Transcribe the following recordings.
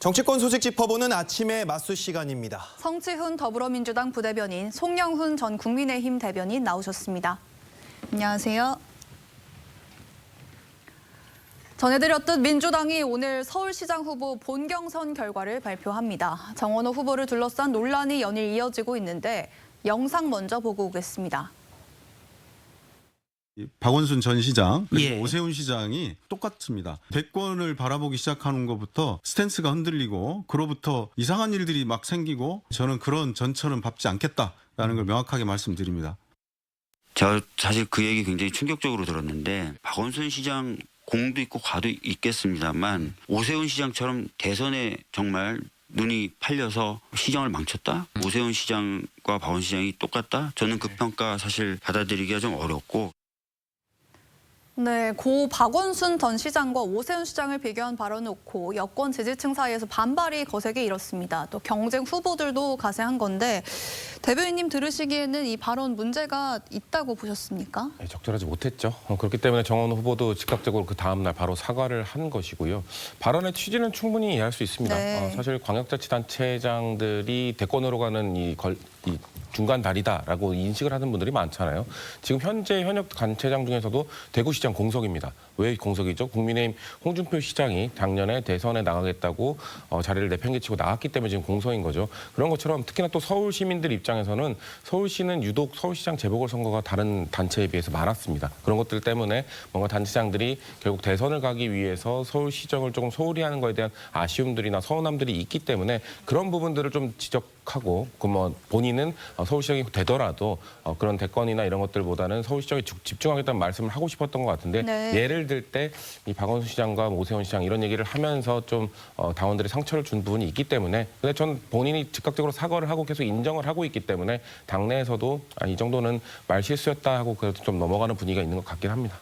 정치권 소식 짚어보는 아침의 맞수 시간입니다. 성치훈 더불어민주당 부대변인, 송영훈 전 국민의힘 대변인 나오셨습니다. 안녕하세요. 전해드렸듯 민주당이 오늘 서울시장 후보 본경선 결과를 발표합니다. 정원호 후보를 둘러싼 논란이 연일 이어지고 있는데 영상 먼저 보고 오겠습니다. 박원순 전 시장 그리고 예. 오세훈 시장이 똑같습니다. 대권을 바라보기 시작하는 것부터 스탠스가 흔들리고 그로부터 이상한 일들이 막 생기고 저는 그런 전철은 밟지 않겠다라는 걸 명확하게 말씀드립니다. 저 사실 그 얘기 굉장히 충격적으로 들었는데 박원순 시장 공도 있고 과도 있겠습니다만 오세훈 시장처럼 대선에 정말 눈이 팔려서 시장을 망쳤다? 오세훈 시장과 박원순 시장이 똑같다? 저는 그 평가 사실 받아들이기가 좀 어렵고 네, 고 박원순 전 시장과 오세훈 시장을 비교한 발언을 놓고 여권 지지층 사이에서 반발이 거세게 일었습니다. 또 경쟁 후보들도 가세한 건데 대변인님 들으시기에는 이 발언 문제가 있다고 보셨습니까? 네, 적절하지 못했죠. 그렇기 때문에 정원호 후보도 즉각적으로 그 다음 날 바로 사과를 한 것이고요. 발언의 취지는 충분히 이해할 수 있습니다. 네. 사실 광역자치단체장들이 대권으로 가는 이 중간 다리다라고 인식을 하는 분들이 많잖아요. 지금 현재 현역 단체장 중에서도 대구시장 공석입니다. 왜 공석이죠? 국민의힘 홍준표 시장이 작년에 대선에 나가겠다고 자리를 내팽개치고 나왔기 때문에 지금 공석인 거죠. 그런 것처럼 특히나 또 서울 시민들 입장에서는 서울시는 유독 서울시장 재보궐선거가 다른 단체에 비해서 많았습니다. 그런 것들 때문에 뭔가 단체장들이 결국 대선을 가기 위해서 서울시정을 조금 소홀히 하는 것에 대한 아쉬움들이나 서운함들이 있기 때문에 그런 부분들을 좀 지적하고 본인은 서울시장이 되더라도 그런 대권이나 이런 것들보다는 서울시장에 집중하겠다는 말씀을 하고 싶었던 것 같은데 네. 예를 들 때 이 박원순 시장과 오세훈 시장 이런 얘기를 하면서 좀 당원들이 상처를 준 부분이 있기 때문에 근데 전 본인이 즉각적으로 사과를 하고 계속 인정을 하고 있기 때문에 당내에서도 이 정도는 말 실수였다 하고 그래도 좀 넘어가는 분위기가 있는 것 같긴 합니다.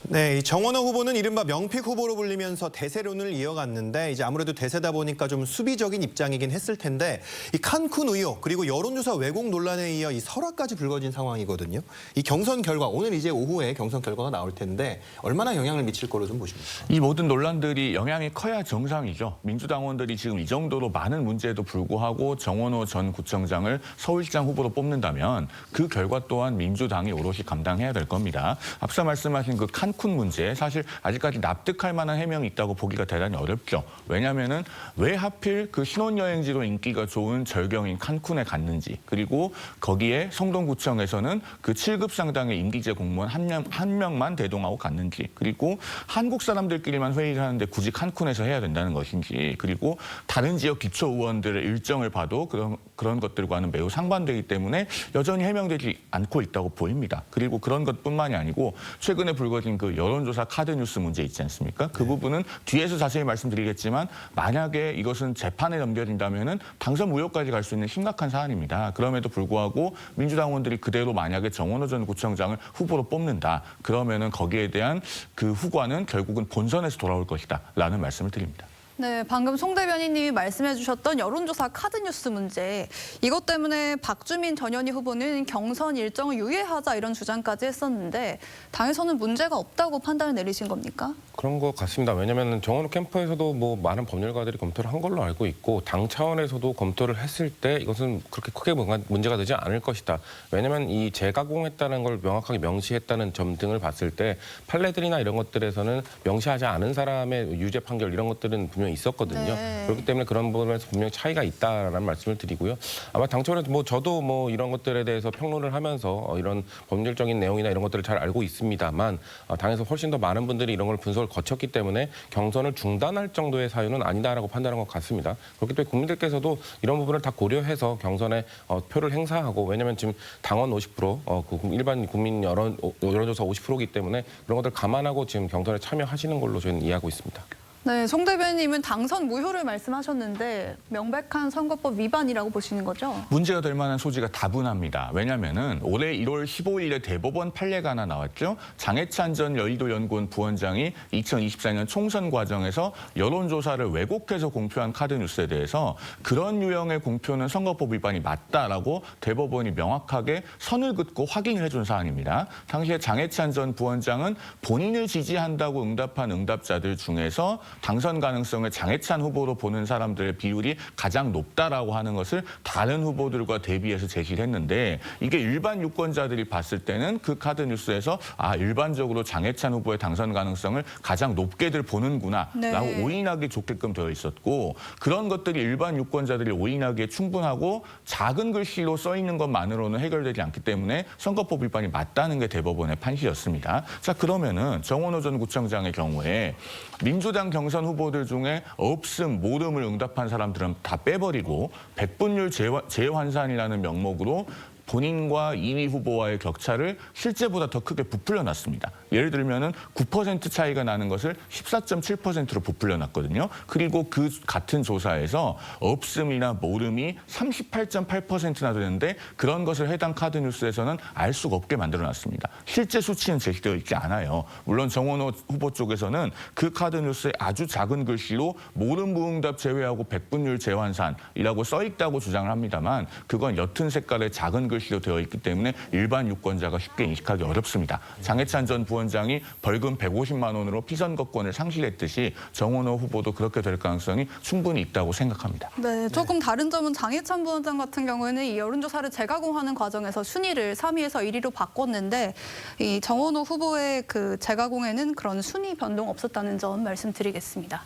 네, 이 정원호 후보는 이른바 명픽 후보로 불리면서 대세론을 이어갔는데 이제 아무래도 대세다 보니까 좀 수비적인 입장이긴 했을 텐데 이 칸쿤 의혹 그리고 여론조사 왜곡 논란에 이어 이 설화까지 불거진 상황이거든요. 이 경선 결과 오늘 이제 오후에 경선 결과가 나올 텐데 얼마나 영향을 미칠 거로 좀 보십니까? 이 모든 논란들이 영향이 커야 정상이죠. 민주당원들이 지금 이 정도로 많은 문제에도 불구하고 정원호 전 구청장을 서울시장 후보로 뽑는다면 그 결과 또한 민주당이 오롯이 감당해야 될 겁니다. 앞서 말씀하신 그 칸쿤 문제 사실 아직까지 납득할 만한 해명이 있다고 보기가 대단히 어렵죠. 왜냐하면은 왜 하필 그 신혼여행지로 인기가 좋은 절경인 칸쿤에 갔는지 그리고 거기에 성동구청에서는 그 7급 상당의 임기제 공무원 한 명만 대동하고 갔는지 그리고 한국 사람들끼리만 회의를 하는데 굳이 칸쿤에서 해야 된다는 것인지 그리고 다른 지역 기초의원들의 일정을 봐도 그런 것들과는 매우 상반되기 때문에 여전히 해명되지 않고 있다고 보입니다. 그리고 그런 것뿐만이 아니고 최근에 불거진 그 여론조사 카드뉴스 문제 있지 않습니까? 그 부분은 뒤에서 자세히 말씀드리겠지만 만약에 이것은 재판에 넘겨진다면은 당선 무효까지 갈 수 있는 심각한 사안입니다. 그럼에도 불구하고 민주당원들이 그대로 만약에 정원호 전 구청장을 후보로 뽑는다. 그러면은 거기에 대한 그 후과는 결국은 본선에서 돌아올 것이다라는 말씀을 드립니다. 네, 방금 송 대변인님이 말씀해 주셨던 여론조사 카드뉴스 문제 이것 때문에 박주민 전현희 후보는 경선 일정을 유예하자 이런 주장까지 했었는데 당에서는 문제가 없다고 판단을 내리신 겁니까? 그런 것 같습니다. 왜냐하면 정원호 캠프에서도 뭐 많은 법률가들이 검토를 한 걸로 알고 있고 당 차원에서도 검토를 했을 때 이것은 그렇게 크게 문제가 되지 않을 것이다. 왜냐하면 이 재가공했다는 걸 명확하게 명시했다는 점 등을 봤을 때 판례들이나 이런 것들에서는 명시하지 않은 사람의 유죄 판결 이런 것들은 분명히 있었거든요. 네. 그렇기 때문에 그런 부분에서 분명히 차이가 있다라는 말씀을 드리고요. 아마 당 차원에서 저도 이런 것들에 대해서 평론을 하면서 이런 법률적인 내용이나 이런 것들을 잘 알고 있습니다만 당에서 훨씬 더 많은 분들이 이런 걸 분석을 거쳤기 때문에 경선을 중단할 정도의 사유는 아니다라고 판단한 것 같습니다. 그렇기 때문에 국민들께서도 이런 부분을 다 고려해서 경선에 표를 행사하고 왜냐하면 지금 당원 50% 일반 국민 여론조사 50%이기 때문에 그런 것들 감안하고 지금 경선에 참여하시는 걸로 저희는 이해하고 있습니다. 네, 송 대변인님은 당선 무효를 말씀하셨는데 명백한 선거법 위반이라고 보시는 거죠? 문제가 될 만한 소지가 다분합니다. 왜냐하면은 올해 1월 15일에 대법원 판례가 하나 나왔죠. 장해찬 전 여의도연구원 부원장이 2024년 총선 과정에서 여론조사를 왜곡해서 공표한 카드뉴스에 대해서 그런 유형의 공표는 선거법 위반이 맞다라고 대법원이 명확하게 선을 긋고 확인을 해준 사안입니다. 당시에 장해찬 전 부원장은 본인을 지지한다고 응답한 응답자들 중에서 당선 가능성을 장해찬 후보로 보는 사람들의 비율이 가장 높다라고 하는 것을 다른 후보들과 대비해서 제시를 했는데 이게 일반 유권자들이 봤을 때는 그 카드 뉴스에서 일반적으로 장해찬 후보의 당선 가능성을 가장 높게들 보는구나라고 네. 오인하기 좋게끔 되어 있었고 그런 것들이 일반 유권자들이 오인하기에 충분하고 작은 글씨로 써 있는 것만으로는 해결되지 않기 때문에 선거법 위반이 맞다는 게 대법원의 판시였습니다. 자, 그러면은 정원호 전 구청장의 경우에 민주당 경선 후보들 중에 없음, 모름을 응답한 사람들은 다 빼버리고 백분율 재환산이라는 명목으로 본인과 2위 후보와의 격차를 실제보다 더 크게 부풀려 놨습니다. 예를 들면은 9% 차이가 나는 것을 14.7%로 부풀려 놨거든요. 그리고 그 같은 조사에서 없음이나 모름이 38.8%나 되는데 그런 것을 해당 카드 뉴스에서는 알 수가 없게 만들어 놨습니다. 실제 수치는 제시되어 있지 않아요. 물론 정원호 후보 쪽에서는 그 카드 뉴스에 아주 작은 글씨로 모름 무응답 제외하고 백분율 재환산이라고 써 있다고 주장을 합니다만 그건 옅은 색깔의 작은 글씨로 되어 있기 때문에 일반 유권자가 쉽게 인식하기 어렵습니다. 장해찬 전 부원장이 벌금 150만 원으로 피선거권을 상실했듯이 정원호 후보도 그렇게 될 가능성이 충분히 있다고 생각합니다. 네, 조금 다른 점은 장해찬 부원장 같은 경우에는 이 여론조사를 재가공하는 과정에서 순위를 3위에서 1위로 바꿨는데 이 정원호 후보의 그 재가공에는 그런 순위 변동 없었다는 점 말씀드리겠습니다.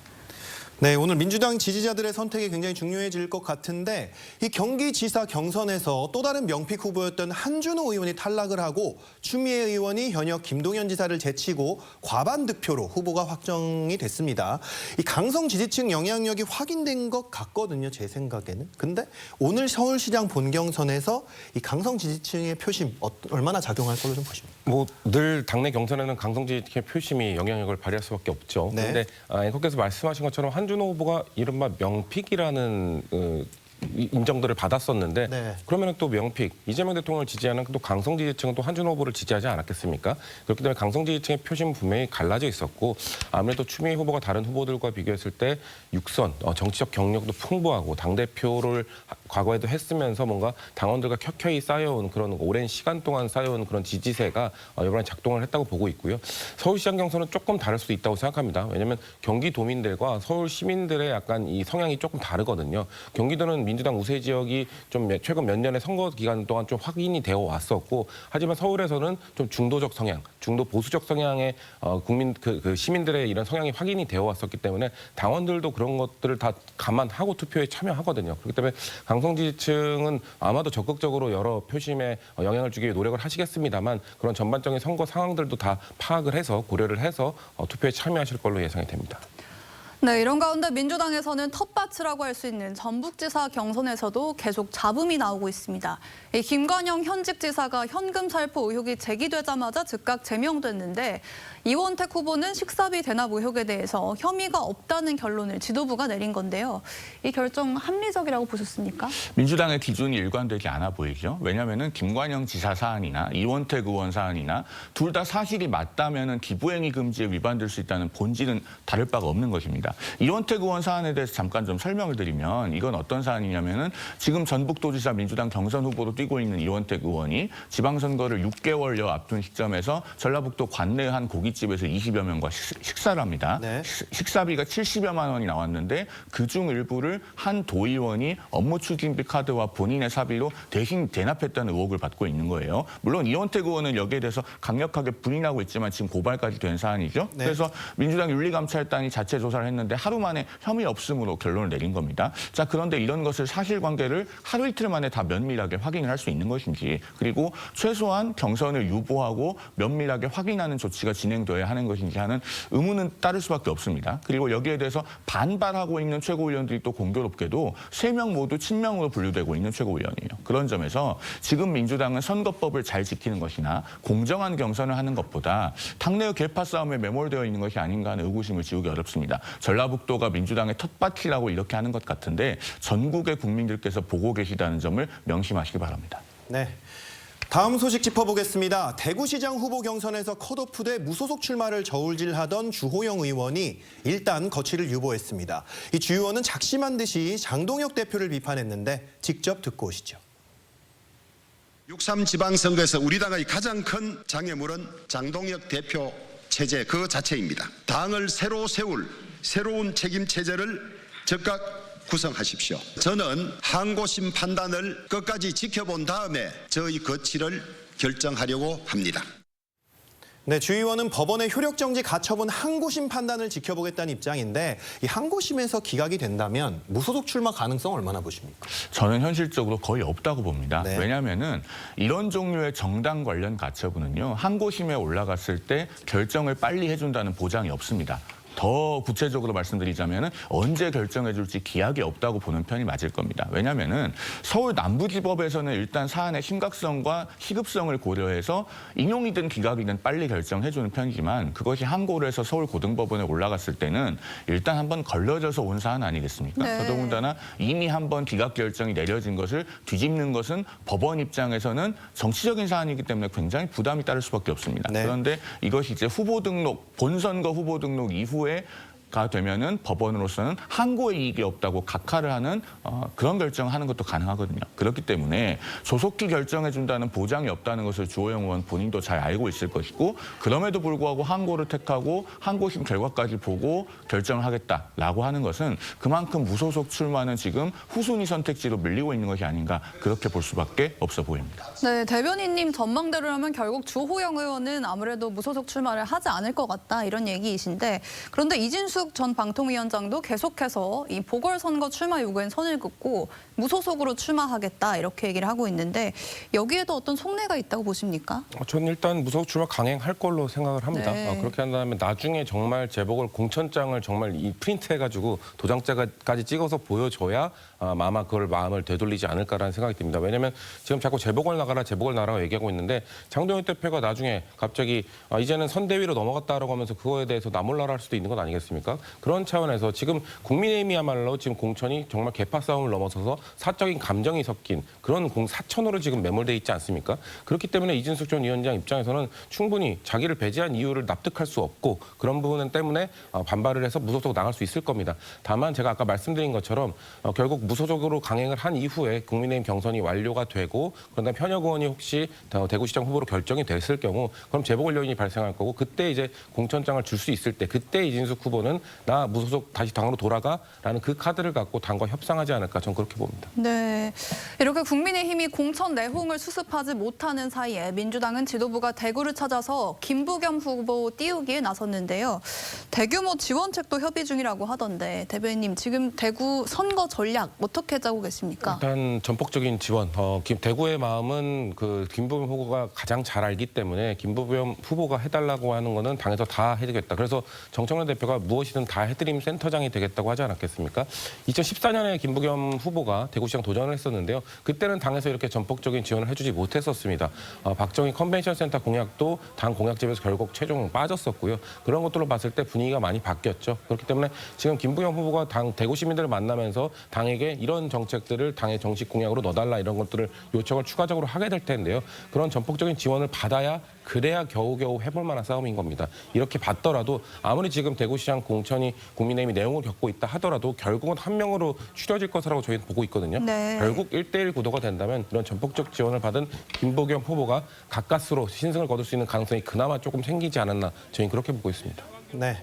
네, 오늘 민주당 지지자들의 선택이 굉장히 중요해질 것 같은데 이 경기지사 경선에서 또 다른 명픽 후보였던 한준호 의원이 탈락을 하고 추미애 의원이 현역 김동연 지사를 제치고 과반 득표로 후보가 확정이 됐습니다. 이 강성 지지층 영향력이 확인된 것 같거든요, 제 생각에는. 근데 오늘 서울시장 본경선에서 이 강성 지지층의 표심 얼마나 작용할 걸로 좀 보십니까? 늘 당내 경선에는 강성 지지층의 표심이 영향력을 발휘할 수밖에 없죠. 네. 그런데 앵커께서 말씀하신 것처럼 한준호 후보가 이른바 명픽이라는 인정들을 받았었는데 네. 그러면 또 명픽, 이재명 대통령을 지지하는 또 강성 지지층은 또 한준호 후보를 지지하지 않았겠습니까? 그렇기 때문에 강성 지지층의 표심은 분명히 갈라져 있었고 아무래도 추미애 후보가 다른 후보들과 비교했을 때 육선, 정치적 경력도 풍부하고 당대표를 과거에도 했으면서 뭔가 당원들과 켜켜이 쌓여온 그런 오랜 시간 동안 쌓여온 그런 지지세가 이번에 작동을 했다고 보고 있고요. 서울시장 경선은 조금 다를 수도 있다고 생각합니다. 왜냐하면 경기도민들과 서울 시민들의 약간 이 성향이 조금 다르거든요. 경기도는 민주당 우세 지역이 좀 최근 몇 년의 선거 기간 동안 좀 확인이 되어 왔었고 하지만 서울에서는 좀 중도적 성향, 중도 보수적 성향의 국민 그 시민들의 이런 성향이 확인이 되어 왔었기 때문에 당원들도 그런 것들을 다 감안하고 투표에 참여하거든요. 그렇기 때문에 강성 지지층은 아마도 적극적으로 여러 표심에 영향을 주기 위해 노력을 하시겠습니다만 그런 전반적인 선거 상황들도 다 파악을 해서 고려를 해서 투표에 참여하실 걸로 예상이 됩니다. 네, 이런 가운데 민주당에서는 텃밭이라고 할 수 있는 전북지사 경선에서도 계속 잡음이 나오고 있습니다. 이 김관영 현직 지사가 현금 살포 의혹이 제기되자마자 즉각 제명됐는데 이원택 후보는 식사비 대납 의혹에 대해서 혐의가 없다는 결론을 지도부가 내린 건데요. 이 결정 합리적이라고 보셨습니까? 민주당의 기준이 일관되지 않아 보이죠. 왜냐하면 김관영 지사 사안이나 이원택 의원 사안이나 둘 다 사실이 맞다면 기부행위 금지에 위반될 수 있다는 본질은 다를 바가 없는 것입니다. 이원택 의원 사안에 대해서 잠깐 좀 설명을 드리면 이건 어떤 사안이냐면은 지금 전북도지사 민주당 경선 후보로 뛰고 있는 이원택 의원이 지방선거를 6개월여 앞둔 시점에서 전라북도 관내 한 고깃집에서 20여 명과 식사를 합니다. 네. 식사비가 70여만 원이 나왔는데 그중 일부를 한 도의원이 업무 추진비 카드와 본인의 사비로 대신 대납했다는 의혹을 받고 있는 거예요. 물론 이원택 의원은 여기에 대해서 강력하게 부인하고 있지만 지금 고발까지 된 사안이죠. 네. 그래서 민주당 윤리감찰단이 자체 조사를 했는데 하루 만에 혐의 없음으로 결론을 내린 겁니다. 자, 그런데 이런 것을 사실관계를 하루 이틀 만에 다 면밀하게 확인을 할 수 있는 것인지 그리고 최소한 경선을 유보하고 면밀하게 확인하는 조치가 진행돼야 하는 것인지 하는 의문은 따를 수밖에 없습니다. 그리고 여기에 대해서 반발하고 있는 최고위원들이 또 공교롭게도 3명 모두 친명으로 분류되고 있는 최고위원이에요. 그런 점에서 지금 민주당은 선거법을 잘 지키는 것이나 공정한 경선을 하는 것보다 당내의 계파 싸움에 매몰되어 있는 것이 아닌가 하는 의구심을 지우기 어렵습니다. 전라북도가 민주당의 텃밭이라고 이렇게 하는 것 같은데 전국의 국민들께서 보고 계시다는 점을 명심하시기 바랍니다. 네. 다음 소식 짚어보겠습니다. 대구시장 후보 경선에서 컷오프돼 무소속 출마를 저울질하던 주호영 의원이 일단 거취를 유보했습니다. 이 주 의원은 작심한 듯이 장동혁 대표를 비판했는데 직접 듣고 오시죠. 6.3 지방선거에서 우리 당의 가장 큰 장애물은 장동혁 대표 체제 그 자체입니다. 당을 새로 세울 새로운 책임 체제를 즉각 구성하십시오. 저는 항고심 판단을 끝까지 지켜본 다음에 저희 거취를 결정하려고 합니다. 네, 주 의원은 법원의 효력정지 가처분 항고심 판단을 지켜보겠다는 입장인데 이 항고심에서 기각이 된다면 무소속 출마 가능성 얼마나 보십니까? 저는 현실적으로 거의 없다고 봅니다. 네. 왜냐하면은 이런 종류의 정당 관련 가처분은요, 항고심에 올라갔을 때 결정을 빨리 해준다는 보장이 없습니다. 더 구체적으로 말씀드리자면 언제 결정해 줄지 기약이 없다고 보는 편이 맞을 겁니다. 왜냐하면 서울 남부지법에서는 일단 사안의 심각성과 시급성을 고려해서 인용이든 기각이든 빨리 결정해 주는 편이지만 그것이 항고를 해서 서울고등법원에 올라갔을 때는 일단 한번 걸러져서 온 사안 아니겠습니까? 네. 더더군다나 이미 한번 기각 결정이 내려진 것을 뒤집는 것은 법원 입장에서는 정치적인 사안이기 때문에 굉장히 부담이 따를 수밖에 없습니다. 네. 그런데 이것이 이제 후보 등록, 본선거 후보 등록 이후에 가 되면은 법원으로서는 항고의 이익이 없다고 각하를 하는 그런 결정을 하는 것도 가능하거든요. 그렇기 때문에 조속히 결정해 준다는 보장이 없다는 것을 주호영 의원 본인도 잘 알고 있을 것이고 그럼에도 불구하고 항고를 택하고 항고심 결과까지 보고 결정을 하겠다라고 하는 것은 그만큼 무소속 출마는 지금 후순위 선택지로 밀리고 있는 것이 아닌가 그렇게 볼 수밖에 없어 보입니다. 네, 대변인님 전망대로라면 결국 주호영 의원은 아무래도 무소속 출마를 하지 않을 것 같다 이런 얘기이신데 그런데 이진숙 전 방통위원장도 계속해서 이 보궐선거 출마 요구엔 선을 긋고 무소속으로 출마하겠다 이렇게 얘기를 하고 있는데 여기에도 어떤 속내가 있다고 보십니까? 저는 일단 무소속 출마 강행할 걸로 생각을 합니다. 네. 그렇게 한다면 나중에 정말 재보궐 공천장을 정말 이 프린트해가지고 도장자까지 찍어서 보여줘야 아마 그걸 마음을 되돌리지 않을까라는 생각이 듭니다. 왜냐하면 지금 자꾸 재보궐 나가라 재보궐 나가라고 얘기하고 있는데 장동현 대표가 나중에 갑자기 이제는 선대위로 넘어갔다라고 하면서 그거에 대해서 나몰라라 할 수도 있는 건 아니겠습니까? 그런 차원에서 지금 국민의힘이야말로 지금 공천이 정말 개파 싸움을 넘어서서 사적인 감정이 섞인 그런 사천으로 지금 매몰돼 있지 않습니까? 그렇기 때문에 이진숙 전 위원장 입장에서는 충분히 자기를 배제한 이유를 납득할 수 없고 그런 부분 때문에 반발을 해서 무소속으로 나갈 수 있을 겁니다. 다만 제가 아까 말씀드린 것처럼 결국 무소속으로 강행을 한 이후에 국민의힘 경선이 완료가 되고 그런 다음에 현역 의원이 혹시 대구시장 후보로 결정이 됐을 경우 그럼 재보궐 요인이 발생할 거고 그때 이제 공천장을 줄 수 있을 때 그때 이진숙 후보는 나 무소속 다시 당으로 돌아가라는 그 카드를 갖고 당과 협상하지 않을까 저는 그렇게 봅니다. 네, 이렇게 국민의힘이 공천 내홍을 수습하지 못하는 사이에 민주당은 지도부가 대구를 찾아서 김부겸 후보 띄우기에 나섰는데요. 대규모 지원책도 협의 중이라고 하던데 대변인님 지금 대구 선거 전략 어떻게 짜고 계십니까? 일단 전폭적인 지원. 대구의 마음은 그 김부겸 후보가 가장 잘 알기 때문에 김부겸 후보가 해달라고 하는 거는 당에서 다 해주겠다. 그래서 정청래 대표가 무엇이든 다 해드림 센터장이 되겠다고 하지 않았겠습니까? 2014년에 김부겸 후보가 대구시장 도전을 했었는데요. 그때는 당에서 이렇게 전폭적인 지원을 해주지 못했었습니다. 박정희 컨벤션 센터 공약도 당 공약집에서 결국 최종 빠졌었고요. 그런 것들로 봤을 때 분위기가 많이 바뀌었죠. 그렇기 때문에 지금 김부겸 후보가 대구 시민들을 만나면서 당에게 이런 정책들을 당의 정식 공약으로 넣어달라 이런 것들을 요청을 추가적으로 하게 될 텐데요. 그런 전폭적인 지원을 받아야 그래야 겨우겨우 해볼 만한 싸움인 겁니다. 이렇게 봤더라도 아무리 지금 대구시장 공천이 국민의힘이 내용을 겪고 있다 하더라도 결국은 한 명으로 추려질 것이라고 저희는 보고 있거든요. 네. 결국 1대1 구도가 된다면 이런 전폭적 지원을 받은 김부겸 후보가 가까스로 신승을 거둘 수 있는 가능성이 그나마 조금 생기지 않았나 저희는 그렇게 보고 있습니다. 네.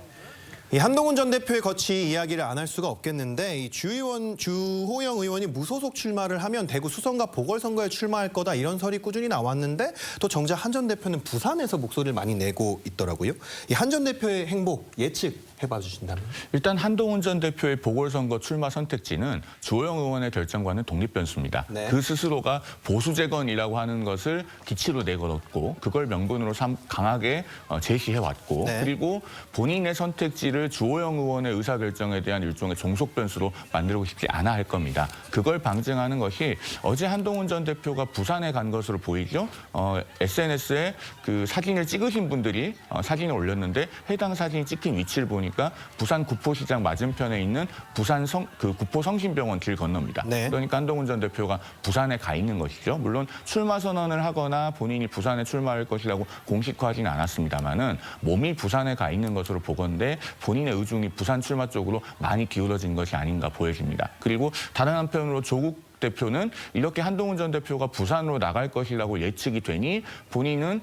이 한동훈 전 대표의 거취 이야기를 안 할 수가 없겠는데 이 주호영 의원이 무소속 출마를 하면 대구 수성과 보궐선거에 출마할 거다 이런 설이 꾸준히 나왔는데 또 정작 한 전 대표는 부산에서 목소리를 많이 내고 있더라고요. 이 한 전 대표의 행보 예측해봐 주신다면? 일단 한동훈 전 대표의 보궐선거 출마 선택지는 주호영 의원의 결정과는 독립 변수입니다. 네. 그 스스로가 보수재건이라고 하는 것을 기치로 내걸었고 그걸 명분으로 강하게 제시해왔고 네. 그리고 본인의 선택지를 주호영 의원의 의사결정에 대한 일종의 종속 변수로 만들고 싶지 않아 할 겁니다. 그걸 방증하는 것이 어제 한동훈 전 대표가 부산에 간 것으로 보이죠. SNS에 그 사진을 찍으신 분들이 사진을 올렸는데 해당 사진이 찍힌 위치를 보니까 부산 구포시장 맞은편에 있는 부산 구포성심병원 길 건너입니다. 네. 그러니까 한동훈 전 대표가 부산에 가 있는 것이죠. 물론 출마 선언을 하거나 본인이 부산에 출마할 것이라고 공식화하지는 않았습니다만은 몸이 부산에 가 있는 것으로 보건대 본인의 의중이 부산 출마 쪽으로 많이 기울어진 것이 아닌가 보여집니다. 그리고 다른 한편으로 조국 대표는 이렇게 한동훈 전 대표가 부산으로 나갈 것이라고 예측이 되니 본인은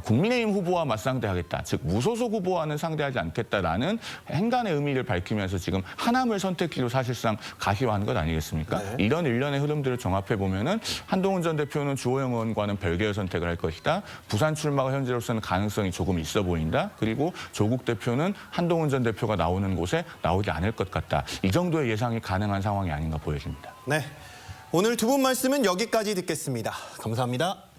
국민의힘 후보와 맞상대하겠다. 즉 무소속 후보와는 상대하지 않겠다라는 행간의 의미를 밝히면서 지금 하남을 선택지로 사실상 가시화한 것 아니겠습니까? 이런 일련의 흐름들을 종합해 보면은 한동훈 전 대표는 주호영 의원과는 별개의 선택을 할 것이다. 부산 출마가 현재로서는 가능성이 조금 있어 보인다. 그리고 조국 대표는 한동훈 전 대표가 나오는 곳에 나오지 않을 것 같다. 이 정도의 예상이 가능한 상황이 아닌가 보여집니다. 네, 오늘 두 분 말씀은 여기까지 듣겠습니다. 감사합니다.